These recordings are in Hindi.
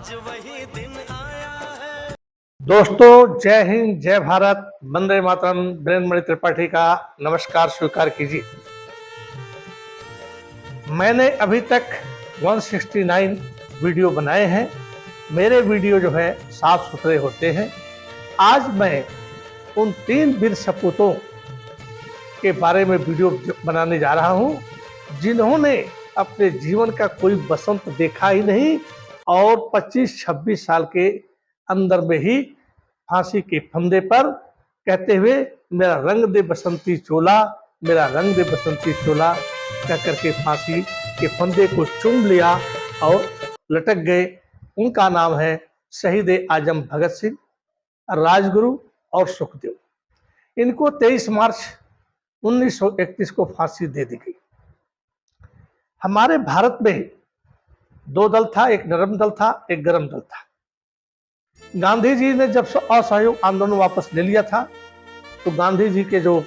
आज वही दिन आया है। दोस्तों, जय हिंद, जय भारत, वंदे मातरम। ब्रह्ममणि त्रिपाठी का नमस्कार स्वीकार कीजिए। मैंने अभी तक 169 वीडियो बनाए हैं। मेरे वीडियो जो है साफ सुथरे होते हैं। आज मैं उन 3 वीर सपूतों के बारे में वीडियो बनाने जा रहा हूं, जिन्होंने अपने जीवन का कोई बसंत देखा ही नहीं और 25-26 साल के अंदर में ही फांसी के फंदे पर कहते हुए मेरा रंग दे बसंती चोला, मेरा रंग दे बसंती चोला कह करके फांसी के फंदे को चूम लिया और लटक गए। उनका नाम है शहीद आजम भगत सिंह, राजगुरु और सुखदेव। इनको 23 मार्च 1931 को फांसी दे दी गई। हमारे भारत में 2 दल था, एक नरम दल था, एक गरम दल था। गांधी जी ने जब असहयोग आंदोलन वापस ले लिया था तो गांधी जी के जो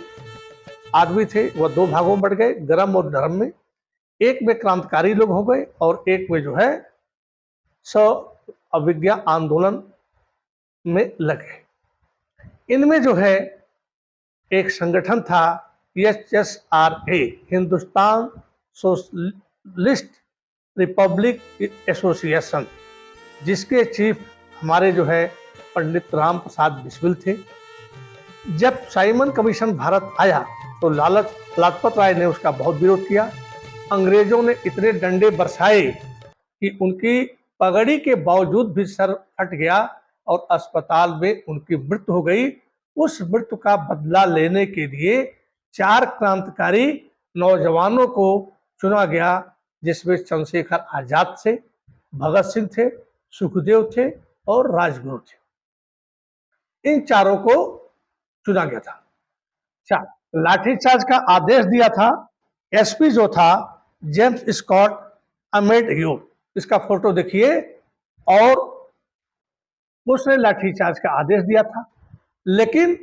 आदमी थे वह 2 भागों में बढ़ गए, गरम और नरम में। एक में क्रांतिकारी लोग हो गए और एक में जो है अविज्ञा आंदोलन में लगे। इनमें जो है एक संगठन था HSRA, Hindustan socialist Republic association, जिसके चीफ हमारे जो है पंडित राम प्रसाद बिस्मिल थे। जब साइमन कमीशन भारत आया तो लाजपत राय ने उसका बहुत विरोध किया। अंग्रेजों ने इतने डंडे बरसाए कि उनकी पगड़ी के बावजूद भी सर फट गया और अस्पताल में उनकी मृत्यु हो गई। उस मृत्यु का बदला लेने के लिए 4 क्रांतिकारी नौजवानों को चुना गया, जिसमें चंद्रशेखर आजाद थे, भगत सिंह थे, सुखदेव थे और राजगुरु थे। इन चारों को चुना गया था। लाठीचार्ज का आदेश दिया था एसपी जो था जेम्स स्कॉट अमेडह्यू, इसका फोटो देखिए, और उसने लाठीचार्ज का आदेश दिया था। लेकिन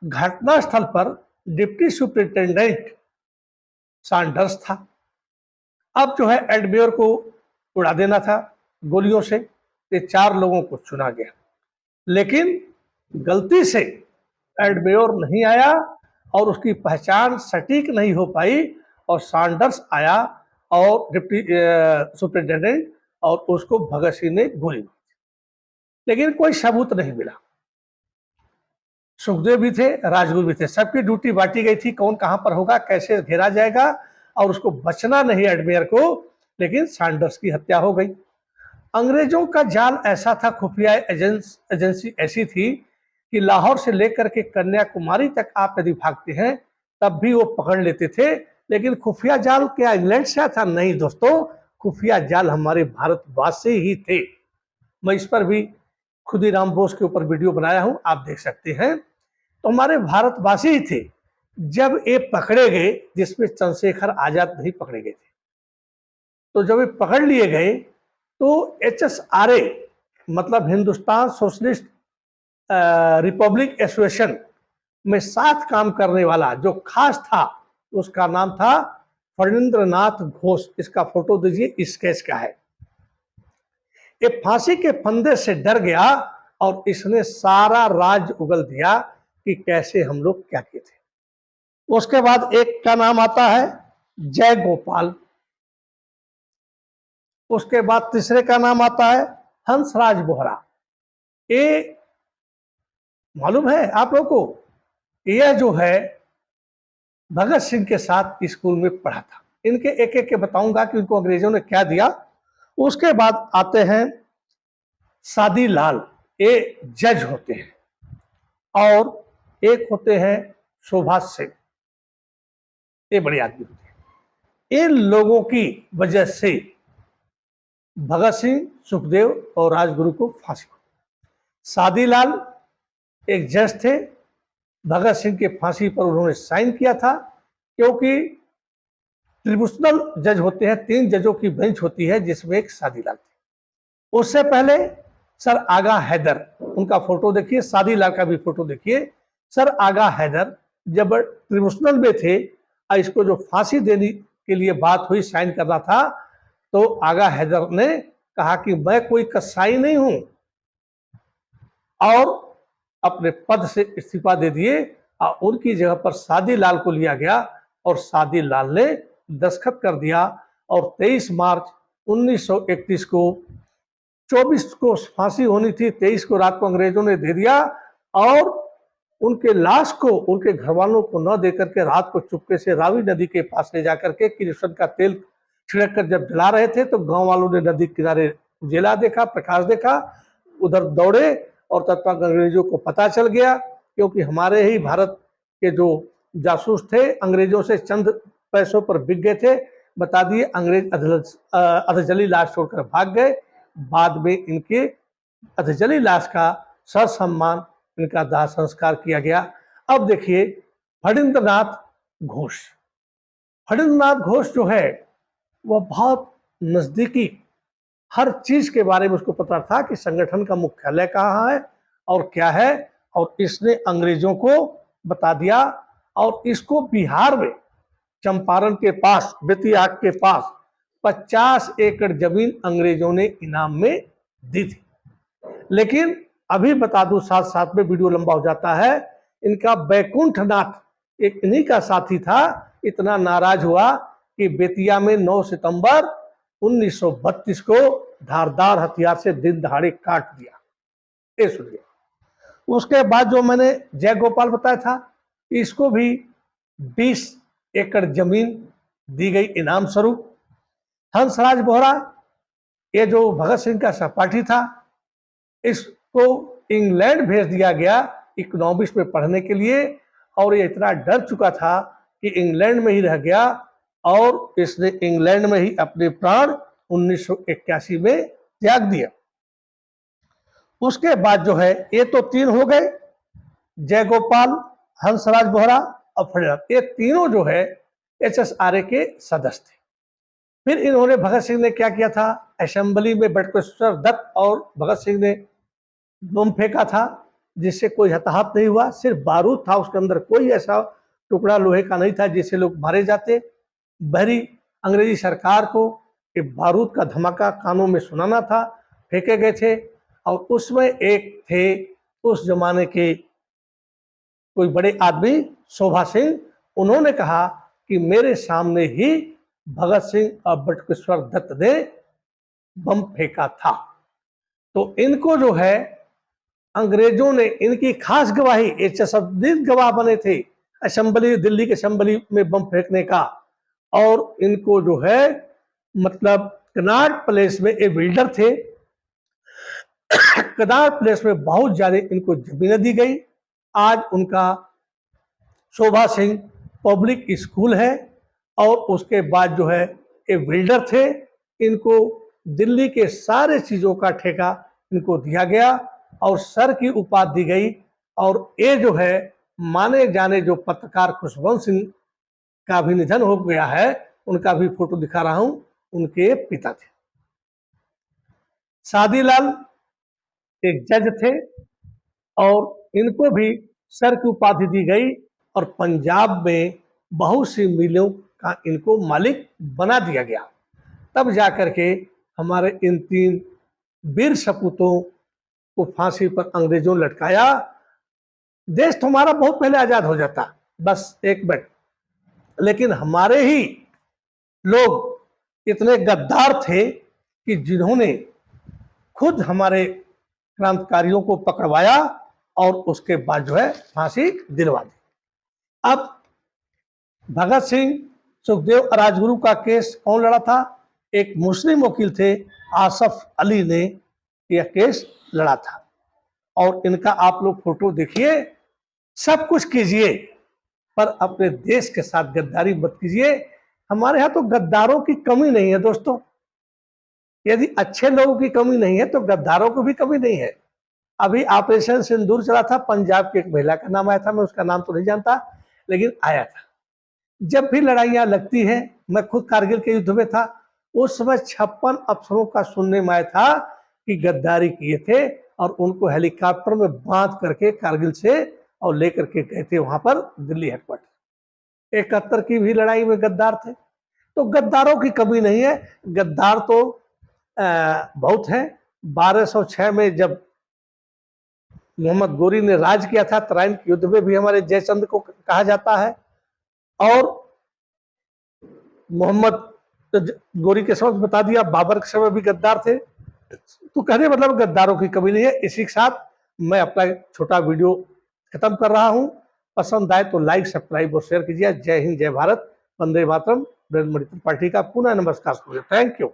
घटनास्थल पर डिप्टी सुपरिटेंडेंट सैंडर्स था। अब जो है एडमेयर को उड़ा देना था गोलियों से। ये 4 लोगों को चुना गया, लेकिन गलती से एडमेयर नहीं आया और उसकी पहचान सटीक नहीं हो पाई और सैंडर्स आया और डिप्टी सुपरिटेंडेंट, और उसको भगत सिंह ने गोली मारी, लेकिन कोई सबूत नहीं मिला। सुखदेव भी थे, राजगुरु भी थे, सबकी ड्यूटी बांटी गई थी, कौन कहां पर होगा, कैसे घेरा जाएगा, और उसको बचना नहीं एडमेयर को, लेकिन सैंडर्स की हत्या हो गई। अंग्रेजों का जाल ऐसा था, खुफिया एजेंसी ऐसी थी कि लाहौर से लेकर के कन्याकुमारी तक आप यदि भागते हैं तब भी वो पकड़ लेते थे। लेकिन खुफिया जाल क्या इंग्लैंड से था? नहीं दोस्तों, खुफिया जाल हमारे भारतवासी ही थे। मैं इस पर भी खुदीराम बोस के ऊपर वीडियो बनाया हूं, आप देख सकते हैं। तो हमारे भारतवासी ही थे। जब ये पकड़े गए, जिसमें चंद्रशेखर आजाद नहीं पकड़े गए थे, तो जब ये पकड़ लिए गए तो HSRA मतलब हिंदुस्तान सोशलिस्ट रिपब्लिक एसोसिएशन में साथ काम करने वाला जो खास था, उसका नाम था फणींद्रनाथ घोष। इसका फोटो दीजिए, स्केच का है। ये फांसी के फंदे से डर गया और इसने सारा राज उगल दिया कि कैसे हम लोग क्या किए थे। उसके बाद एक का नाम आता है जय गोपाल। उसके बाद तीसरे का नाम आता है हंसराज बोहरा। ये मालूम है आप लोगों को, यह जो है भगत सिंह के साथ स्कूल में पढ़ा था। इनके एक एक के बताऊंगा कि उनको अंग्रेजों ने क्या दिया। उसके बाद आते हैं सादी लाल, ये जज होते हैं, और एक होते हैं सुभाष सिंह, ये बड़े आदमी होते हैं। इन लोगों की वजह से भगत सिंह, सुखदेव और राजगुरु को फांसी हुई। सादी लाल एक जज थे, भगत सिंह के फांसी पर उन्होंने साइन किया था, क्योंकि ट्रिब्यूनल जज होते हैं, 3 जजों की बेंच होती है, जिसमें एक सादी लाल थे। उससे पहले सर आगा हैदर, उनका फोटो देखिए, सादी लाल का भी फोटो देखिए। सर आगा हैदर जब ट्रिब्यूनल में थे, इसको जो फांसी देने के लिए बात हुई, साइन करना था, तो आगा हैदर ने कहा कि मैं कोई कसाई नहीं हूं, और अपने पद से इस्तीफा दे दिए और उनकी जगह पर सादी लाल को लिया गया और सादी लाल ने दस्तखत कर दिया। और 23 मार्च 1931 को, 24 को फांसी होनी थी, 23 को रात को अंग्रेजों ने दे दिया। और उनके लाश को उनके घर वालों को न देकर के रात को चुपके से रावी नदी के पास ले जाकर के किरोसिन का तेल छिड़क कर जब जला रहे थे तो गांव वालों ने नदी किनारे उजेला देखा, प्रकाश देखा, उधर दौड़े और तब तक अंग्रेजों को पता चल गया, क्योंकि हमारे ही भारत के जो जासूस थे अंग्रेजों से चंद पैसों पर बिक गए थे, बता दिए, अंग्रेज अधजली लाश छोड़कर भाग गए। बाद में इनके अधजली लाश का ससम्मान इनका दाह संस्कार किया गया। अब देखिए फणींद्रनाथ घोष। फणींद्रनाथ घोष जो है वह बहुत नजदीकी, हर चीज के बारे में उसको पता था कि संगठन का मुख्यालय कहाँ है और क्या है, और इसने अंग्रेजों को बता दिया। और इसको बिहार में चंपारण के पास, बेतिया के पास 50 एकड़ जमीन अंग्रेजों ने इनाम में दी थी। लेकिन अभी बता दूं, साथ साथ में वीडियो लंबा हो जाता है, इनका बैकुंठनाथ एक इन्हीं का साथी था, इतना नाराज हुआ कि बेतिया में 9 सितंबर 1932 को धारदार हथियार से दिन दहाड़े काट दिया। ये सुनिए। उसके बाद जो मैंने जय गोपाल बताया था, इसको भी 20 एकड़ जमीन दी गई इनाम स्वरूप। हंसराज बोहरा, ये जो भगत सिंह का सहपाठी था, इसको इंग्लैंड भेज दिया गया इकोनॉमिक्स में पढ़ने के लिए, और ये इतना डर चुका था कि इंग्लैंड में ही रह गया और इसने इंग्लैंड में ही अपने प्राण 1981 में त्याग दिया। उसके बाद जो है, ये तो 3 हो गए, जयगोपाल, हंसराज बोहरा और फणींद्रनाथ, ये तीनों जो है HSRA के सदस्य थे। फिर इन्होंने, भगत सिंह ने क्या किया था, असेंबली में बटुकेश्वर दत्त और भगत सिंह ने बम फेंका था, जिससे कोई हताहत नहीं हुआ, सिर्फ बारूद था उसके अंदर, कोई ऐसा टुकड़ा लोहे का नहीं था जिससे लोग मारे जाते। बहरी अंग्रेजी सरकार को ये बारूद का धमाका कानों में सुनाना था, फेंके गए थे। और उसमें एक थे उस जमाने के कोई बड़े आदमी, शोभा सिंह, उन्होंने कहा कि मेरे सामने ही भगत सिंह और बटुकेश्वर दत्त ने बम फेंका था। तो इनको जो है अंग्रेजों ने, इनकी खास गवाही, ये चशमदीद गवाह बने थे असेंबली, दिल्ली के असेंबली में बम फेंकने का। और इनको जो है मतलब कनाट प्लेस में एक बिल्डर थे, कनाट प्लेस में बहुत ज्यादा इनको जमीनें दी गई। आज उनका शोभा सिंह पब्लिक स्कूल है। और उसके बाद जो है ये बिल्डर थे, इनको दिल्ली के सारे चीजों का ठेका इनको दिया गया और सर की उपाधि दी गई। और ये जो है माने जाने जो पत्रकार खुशवंत सिंह का भी निधन हो गया है, उनका भी फोटो दिखा रहा हूं, उनके पिता थे। सादीलाल एक जज थे और इनको भी सर की उपाधि दी गई और पंजाब में बहुत सी मिलों का इनको मालिक बना दिया गया। तब जाकर के हमारे इन 3 वीर सपूतों को फांसी पर अंग्रेजों ने लटकाया। देश तो हमारा बहुत पहले आजाद हो जाता, बस एक मिनट, लेकिन हमारे ही लोग इतने गद्दार थे कि जिन्होंने खुद हमारे क्रांतिकारियों को पकड़वाया और उसके बाद जो है फांसी दिलवा दी। अब भगत सिंह, सुखदेव और राजगुरु का केस कौन लड़ा था? एक मुस्लिम वकील थे, आसफ अली ने यह केस लड़ा था। और इनका आप लोग फोटो देखिए, सब कुछ कीजिए पर अपने देश के साथ गद्दारी मत कीजिए। हमारे यहाँ तो गद्दारों की कमी नहीं है दोस्तों। यदि अच्छे लोगों की कमी नहीं है तो गद्दारों को भी कमी नहीं है। अभी ऑपरेशन सिंदूर चला था, पंजाब की एक महिला का नाम आया था, मैं उसका नाम तो नहीं जानता, लेकिन आया था। जब भी लड़ाइयां लगती हैं, मैं खुद कारगिल के युद्ध में था, उस समय 56 अफसरों का सुनने में आया था कि गद्दारी किए थे और उनको हेलीकॉप्टर में बांध करके कारगिल से और लेकर के गए थे वहां पर दिल्ली हेडक्वार्टर। 71 की भी लड़ाई में गद्दार थे। तो गद्दारों की कमी नहीं है। गद्दार तो बहुत हैं। 1206 में जब मोहम्मद गोरी ने राज किया था, तराइन के युद्ध में भी हमारे जयचंद को कहा जाता है। और मोहम्मद गोरी के समय बता दिया, बाबर के समय भी गद्दार थे। तो कहने मतलब गद्दारों की कमी नहीं है। इसी के साथ मैं अपना छोटा वीडियो खत्म कर रहा हूं। पसंद आए तो लाइक, सब्सक्राइब और शेयर कीजिए। जय हिंद, जय भारत, वंदे मातरम। नरेंद्र मोदी पार्टी का पुनः नमस्कार। Thank you.